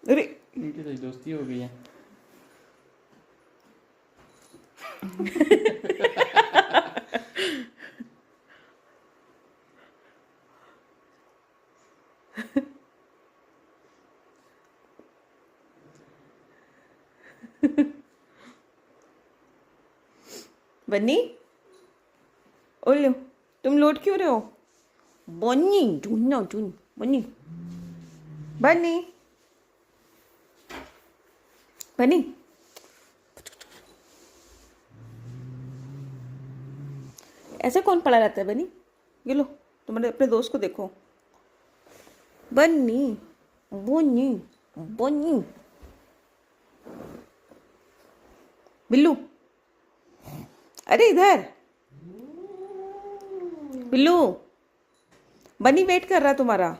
अरे इनकी तो दोस्ती हो गई है। बन्नी, ओले, तुम लोट क्यों रहे हो? बन्नी ढूंढ ना ढूंढ। बन्नी, बन्नी, बन्नी, ऐसे कौन पड़ा रहता है बन्नी? ये लो, तुम्हारे अपने दोस्त को देखो। बन्नी, बन्नी, बन्नी, बिल्लू, अरे इधर, बिल्लू, बन्नी वेट कर रहा है तुम्हारा।